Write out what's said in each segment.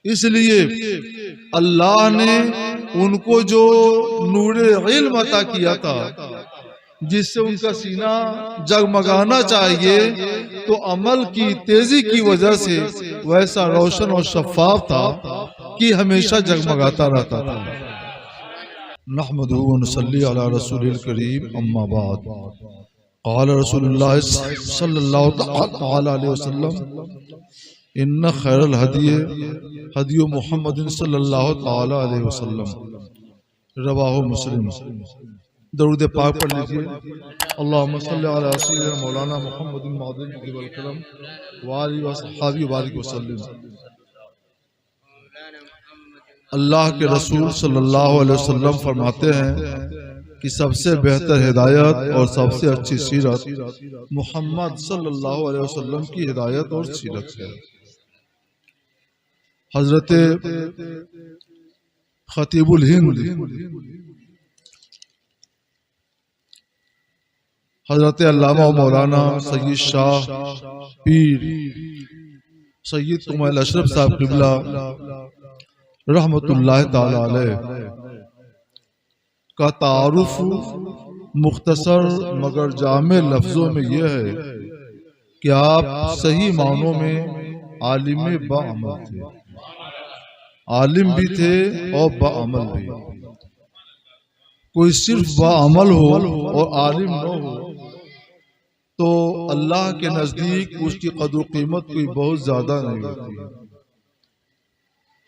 इसलिए अल्लाह ने उनको जो नूरे इल्म अता किया था, जिससे उनका सीना जगमगाना चाहिए, तो अमल की तेजी की वजह से वैसा रोशन और शफाफ था कि हमेशा जगमगाता रहता था। नहमदुहु व नसल्ली अला रसूलिल करीम, अम्मा बाद। क़ाल रसूलुल्लाह सल्लल्लाहु तआला अलैहि वसल्लम, इन्ना खैरल हदिय मुहम्मदिन सल्लल्लाहु तआला अलैहि वसल्लम, रवाहु मुस्लिम। दरूद पाक पढ़ लीजिए। अल्लाहुम्मा सल्लि अला सय्यिदिना मौलाना मुहम्मदिन मअदुल वल करम व आलिहि व सहाबी बारिक वसल्लम। अल्लाह के रसूल सल्लल्लाहु अलैहि वसल्लम फरमाते हैं कि सबसे बेहतर हिदायत और सबसे अच्छी सीरत मोहम्मद सल्लल्लाहु अलैहि वसल्लम की हिदायत और सीरत है। हजरत खतीबुल हिंद हजरत अल्लामा मौलाना सैयद शाह पीर सैयद कुमैल अशरफ साहब क़िबला रहमतुल्लाह ताला अलैह का तारुफ मुख्तसर मगर जामे लफ्जों में यह है कि आप सही मानों में आलिम बाअमल थे, आलिम भी थे और बाअमल भी। कोई सिर्फ बाअमल हो और आलिम न हो तो अल्लाह के नजदीक उसकी कदर कीमत कोई बहुत ज्यादा नहीं होती।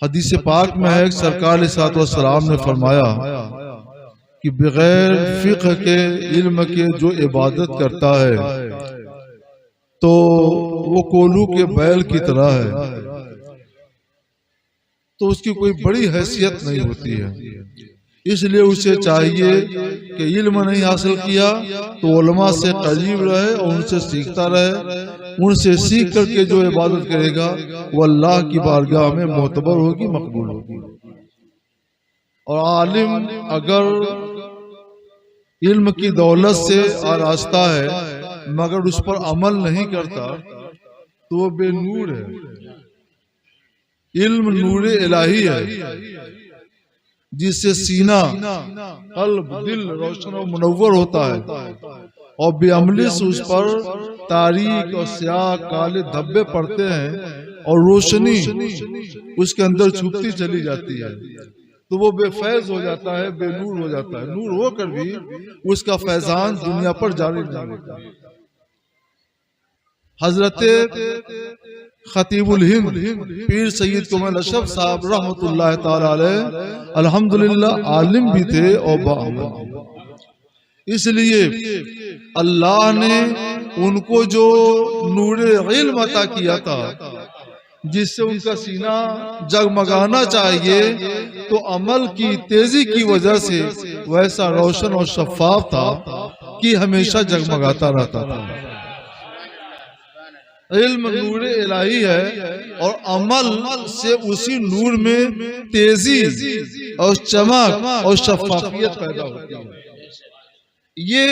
हदीस पाक में है, सरकार अलैहिस्सलातु वस्सलाम ने फरमाया कि बगैर फिक्र के इल्म के जो इबादत करता है तो वो कोल्हू के बैल की तरह है, तो उसकी कोई बड़ी हैसियत नहीं होती है। इसलिए उसे चाहिए कि इल्म नहीं हासिल किया तो उलमा से करीब रहे और उनसे सीखता रहे। उनसे सीख करके जो इबादत करेगा वो अल्लाह की बारगाह में मोतबर होगी, मकबूल होगी। और आलिम अगर इल्म की दौलत से आरास्ता है मगर उस पर अमल नहीं करता तो वो बेनूर है। इल्म नूर इलाही है जिससे सीना, कल्ब, दिल रोशन और मुनव्वर होता है और बेअमली से उस पर तारीक और स्याह काले धब्बे पड़ते हैं और रोशनी उसके अंदर छुपती चली जाती है, तो वो बेफैज हो जाता है, बेनूर हो जाता है। नूर होकर भी उसका फैजान दुनिया पर जारी नहीं होता। हजरत खतीबुल हिंद पीर सैयद कुमैल अशरफ साहब रहमतुल्लाह ताला अलैह अल्हम्दुलिल्लाह आलिम भी थे और बाअमल। इसलिए अल्लाह ने उनको जो नूरे इल्म अता किया था, जिससे उनका सीना जगमगाना चाहिए, तो अमल की तेजी की वजह से वैसा रोशन और शफाफ था कि हमेशा जगमगाता रहता था। इल्म नूर इलाही है और अमल से उसी नूर में तेजी और चमक और शफाफियत पैदा होती है। ये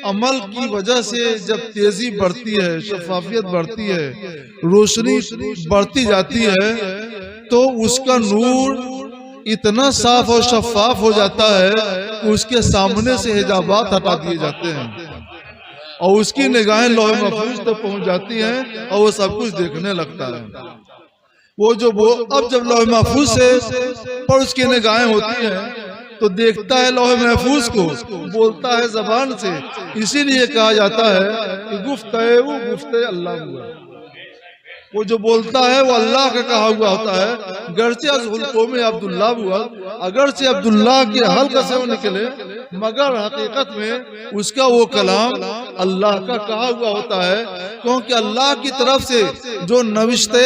अमल की वजह से जब तेजी बढ़ती है, शफाफियत बढ़ती है, रोशनी बढ़ती जाती है, तो उसका नूर इतना साफ और शफाफ हो जाता है कि उसके सामने से हिजाबात हटा दिए जाते हैं और उसकी निगाहें लौह महफूज तक पहुंच जाती हैं और वो सब कुछ देखने लगता है। वो अब जब लौह महफूज से पर उसकी निगाहें होती हैं तो देखता है लौह महफूज को, बोलता है जबान से। इसीलिए कहा जाता है कि गुफ्ते अल्लाह हुआ। वो जो बोलता है वो अल्लाह का कहा हुआ होता है। गरचे हुल्कों में अब्दुल्लाह हुआ, अगर से अब्दुल्लाह के हल्क से वो निकले, मगर हकीकत में उसका वो कलाम अल्लाह का कहा हुआ होता है, क्योंकि अल्लाह की तरफ से जो नविश्ते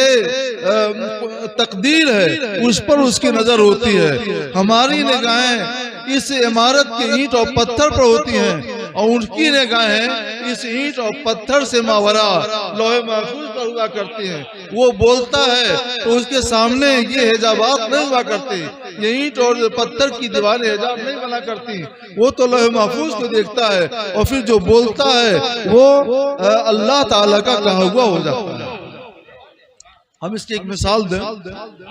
तकदीर है उस पर उसकी नजर होती है। हमारी निगाहें इस इमारत के ईंट और पत्थर पर होती हैं और उनकी निगाहें इस ईंट और पत्थर से मावरा लौह महफूज पर हुआ करती हैं। वो बोलता है तो उसके सामने ये हिजाबात नहीं हुआ करती, ये ईंट और पत्थर की दीवारें हिजाब नहीं बना करती। वो तो लौह महफूज को देखता है और फिर जो बोलता है वो अल्लाह ताला का कहा हुआ हो जाता है। हम इसकी एक मिसाल दें,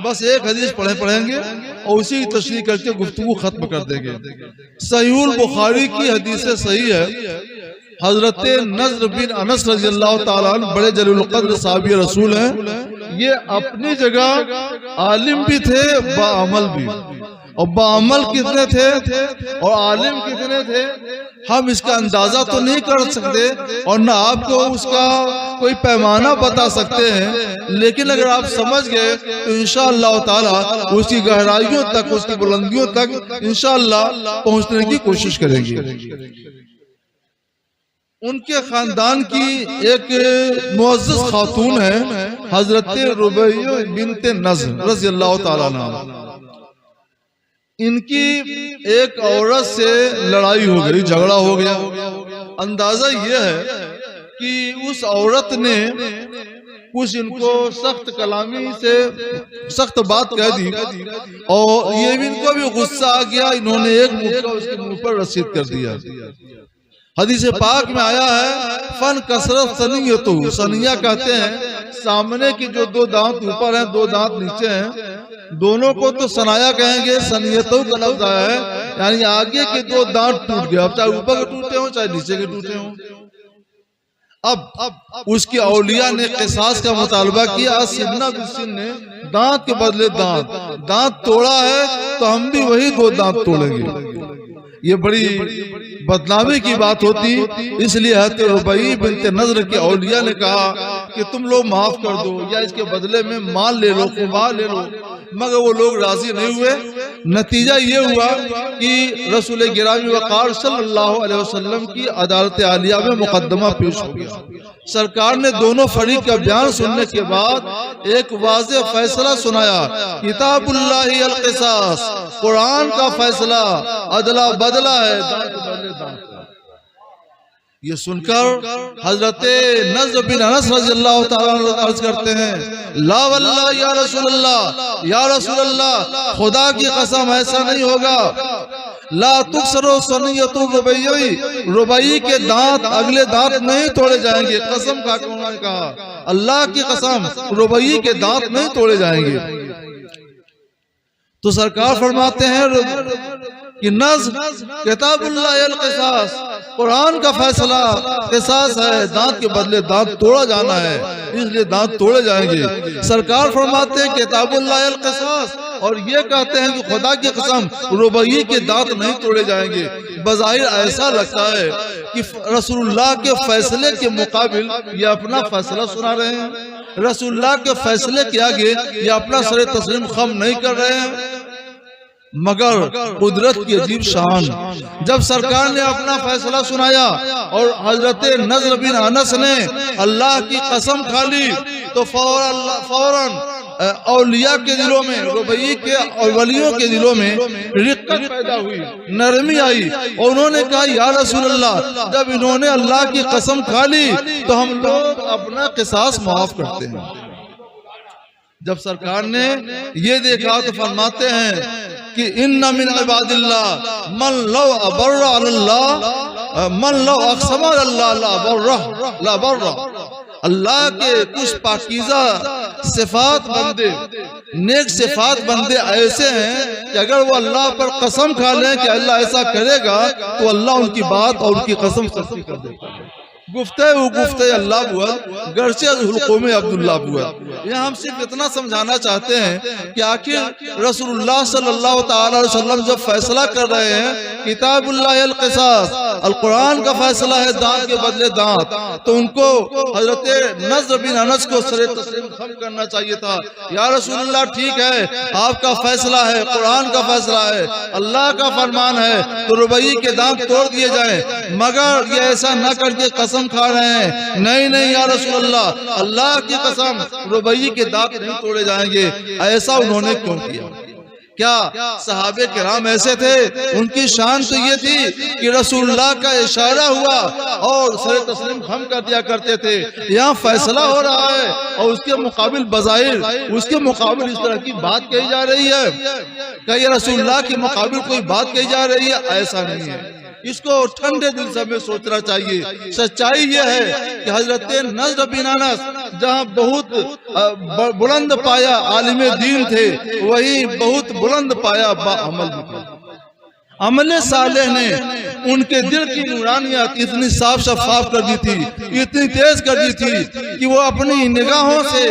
बस एक हदीस पढ़ेंगे और उसी की तशरीह करके गुफ्तगू खत्म कर देंगे। सहीहुल बुखारी की हदीस सही है, हजरत नज़र बिन अनस रज़ियल्लाहु ताला अन्हु बड़े जलील क़द्र साहबी रसूल हैं। ये अपनी जगह आलिम भी थे, बाअमल भी। और बाअमल कितने थे और आलिम कितने थे हम इसका अंदाजा तो नहीं कर सकते और ना आपको उसका कोई पैमाना बता सकते हैं, लेकिन अगर आप समझ गए तो इंशाअल्लाह ताला उसकी गहराइयों तक, उसकी बुलंदियों तक इंशाअल्लाह पहुंचने की कोशिश करेंगे। उनके खानदान की एक मुअज़्ज़ज़ खातून है हजरत रुबैया बिन्त नज़र रज़ियल्लाहु ताला अन्हा। इनकी एक औरत से लड़ाई हो गई, झगड़ा हो गया। अंदाजा यह है कि उस औरत ने कुछ इनको सख्त कलामी से सख्त बात कह दी और ये भी इनको भी गुस्सा आ गया, इन्होंने एक मुक्का उसके मुंह पर रसीद कर दिया। हदीस पाक में आया है फन कसरत सनियतु, सनिया कहते हैं सामने की जो दो दांत ऊपर हैं, दो दांत नीचे हैं, दोनों को तो सनाया कहेंगे, सनियतों का लफ्ज आया है, यानी आगे के दो दांत टूट गए, अब चाहे ऊपर के टूटे हो चाहे नीचे के टूटे हो। अब उसकी औलिया ने क़िसास का मुतालबा किया, सिन्ना बिसिन ने दांत के बदले दांत तोड़ा है तो हम भी वही दो दांत तोड़ेंगे। ये बड़ी बदनामी की बात होती, इसलिए हज़रत रुबैया बिन्त नज़र के औलिया ने कहा कि तुम लोग माफ कर दो या इसके बदले में माल ले लो, कुमार ले लो, मगर वो लोग राजी नहीं हुए। नतीजा ये हुआ कि रसूल गिरामी वक़ार सल्लल्लाहु अलैहि वसल्लम की अदालत आलिया में मुकदमा पेश हो गया। सरकार ने दोनों फरीक का बयान सुनने के बाद एक वाज़ेह फैसला सुनाया, किताबुल्लाहि अल क़िसास, कुरान का फैसला अदला बदला है, दांत बदले दांत। ये सुनकर हजरत नज़र बिन अनस रज़ियल्लाहु ताला अन्हु अर्ज करते हैं ला वल्लाह या रसूल अल्लाह, खुदा की कसम ऐसा नहीं होगा। ला तुक्सरो सनियतु रुबैया, रुबैया के दांत अगले दांत नहीं तोड़े जाएंगे। कसम खा के उन्होंने कहा अल्लाह की कसम रुबैया के दांत नहीं तोड़े जाएंगे। तो सरकार फरमाते हैं कि नज़्र किताबुल्लाह अल क़िसास, कुरान का फैसला क़िसास है, दांत के बदले दांत तोड़ा जाना है, इसलिए दांत तोड़े जाएंगे। सरकार फरमाते हैं किताबुल्लाह अल क़िसास और ये कहते हैं कि खुदा की कसम रुबैया के दांत नहीं तोड़े जाएंगे। बज़ाहिर ऐसा लगता है कि रसूलुल्लाह के फैसले के मुकाबिल ये अपना फैसला सुना रहे हैं, रसूलुल्लाह के फैसले के आगे ये अपना सर तस्लीम खम नहीं कर रहे हैं। मगर कुदरत की अजीब शान, जब सरकार ने अपना फैसला सुनाया और हजरत नज़र बिन अनस ने अल्लाह की कसम खा ली तो फौरन औलिया के दिलों में, रुबैया के और वलियों के दिलों में रिक्कत पैदा हुई, नरमी आई और उन्होंने कहा या रसूल अल्लाह, जब इन्होंने अल्लाह की कसम खा ली तो हम लोग अपना क़िसास माफ करते हैं। जब सरकार ने ये देखा तो फरमाते हैं कि इन्ना मिन इबादिल्लाह मन लौ अबर्रा अल्लाह मन लौ अक़सम अल्लाह ला बर्रा। अल्लाह के कुछ पाकीज़ा सिफात बंदे, नेक सिफात बंदे ऐसे हैं कि अगर वो अल्लाह पर कसम खा लें कि अल्लाह ऐसा करेगा तो अल्लाह उनकी बात और उनकी कसम सच्ची कर देता है। गुफ्ते अल्लाह हुआ गर्चे हुल्क़ुम अब्दुल्लाह हुआ। यहाँ हम सिर्फ इतना समझाना चाहते हैं कि आखिर रसूलुल्लाह सल्लल्लाहु ताला अलैहि वसल्लम जब फैसला कर रहे हैं किताबुल्लाह अल क़िसास, अल कुरान का फैसला है दांत के बदले दांत, तो उनको हजरत नज़र बिन अनस को सरे तस्लीम खम करना चाहिए था। या रसूलुल्लाह ठीक है, आपका फैसला है, कुरान का फैसला है, अल्लाह का फरमान है, तो रुबैया के दांत तोड़ दिए जाए, मगर ये ऐसा न करके कसम खा रहे हैं नहीं या रसूल अल्लाह, अल्लाह की कसम रुबैया के दांत नहीं तोड़े जाएंगे। ऐसा उन्होंने क्यों किया? क्या सहाबे किराम ऐसे थे? उनकी शान तो ये थी कि रसूलुल्लाह का इशारा हुआ और सर तस्लीम खम कर दिया करते थे। यहाँ फैसला हो रहा है और उसके मुकाबिल बज़ाहिर उसके मुकाबिल इस तरह की बात कही जा रही है, क्या ये रसूलुल्लाह के मुकाबिल कोई बात कही जा रही है? ऐसा नहीं है। इसको ठंडे दिल से हमें सोचना चाहिए। सच्चाई यह है कि हजरत नज़र बिन अनस जहाँ बहुत बुलंद पाया आलिम दीन थे, वही बहुत बुलंद पाया बाअमल भी थे। अमले सालेह ने उनके दिल की नूरानियत इतनी साफ शफाफ कर दी थी, इतनी तेज कर दी थी कि वो अपनी निगाहों से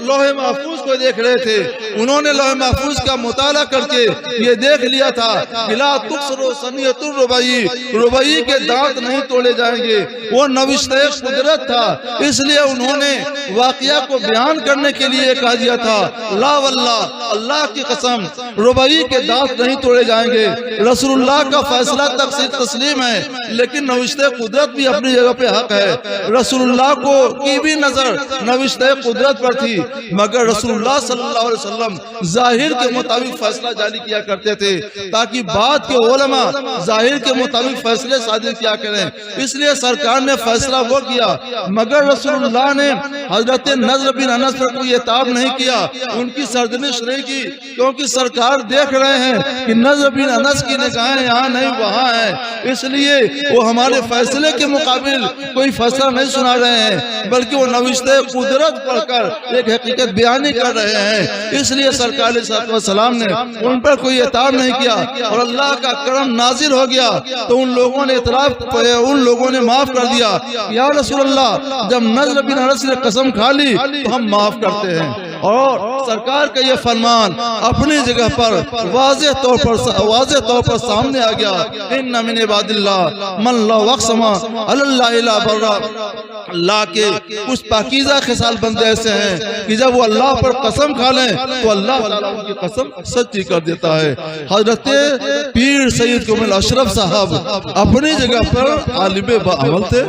लोहे महफूज को देख रहे थे। उन्होंने लोहे महफूज का मुताला करके ये देख लिया था कि ला तुक्सरो सनियतुर रुबई, रुबई के दांत नहीं तोड़े जाएंगे। वो नविश्ते कुदरत था, इसलिए उन्होंने वाकया को बयान करने के लिए कह दिया था ला वल्लाह, अल्लाह की कसम रुबई के दांत नहीं तोड़े जाएंगे। रसूलुल्लाह का फैसला तस्लीम है, लेकिन नविश्ते कुदरत भी अपनी जगह पे हक है। रसूलुल्लाह को की भी नजर नविश्ते कुदरत पर थी, मगर रसूलुल्लाह सल्लल्लाहु अलैहि वसल्लम जाहिर के मुताबिक फैसला जारी किया करते थे, ताकि बाद के उलमा जाहिर के मुताबिक फैसले सादिर किया करें। इसलिए सरकार ने फैसला वो किया, मगर रसूलुल्लाह ने हजरत नज़र बिन अनस पर कोई इताब नहीं किया, उनकी सरजनिश नहीं की, क्योंकि सरकार देख रहे हैं कि नज़र बिन अनस की निगाहें यहाँ नहीं वहाँ है, इसलिए वो हमारे फैसले के मुकाबिल कोई फैसला नहीं सुना रहे हैं, बल्कि वो नविश्ते कुदरत पढ़कर एक हकीकत बयानी कर रहे हैं। इसलिए सरकार सलाम ने उन पर कोई इताब नहीं किया और अल्लाह का करम नाजिल हो गया, तो उन लोगों ने इतराफ, उन लोगों ने माफ कर दिया, या रसूलल्लाह जब नज़र बिन अनस ने कसम खा ली तो हम माफ करते हैं। और सरकार का ये फरमान अपनी जगह पर वाज़ेह तौर पर सामने आ गया। इन्ना मिन इबादिल्लाह मन ला वक़्समा अल्लाह इला बर्रा, अल्लाह के कुछ पाकीज़ा खिसाल बंदे ऐसे हैं कि जब वो अल्लाह पर कसम खा लें तो अल्लाह ताला उनकी कसम सच्ची कर देता है। हजरत पीर सैयद कुमल अशरफ साहब अपनी जगह पर आलिम बाअमल थे।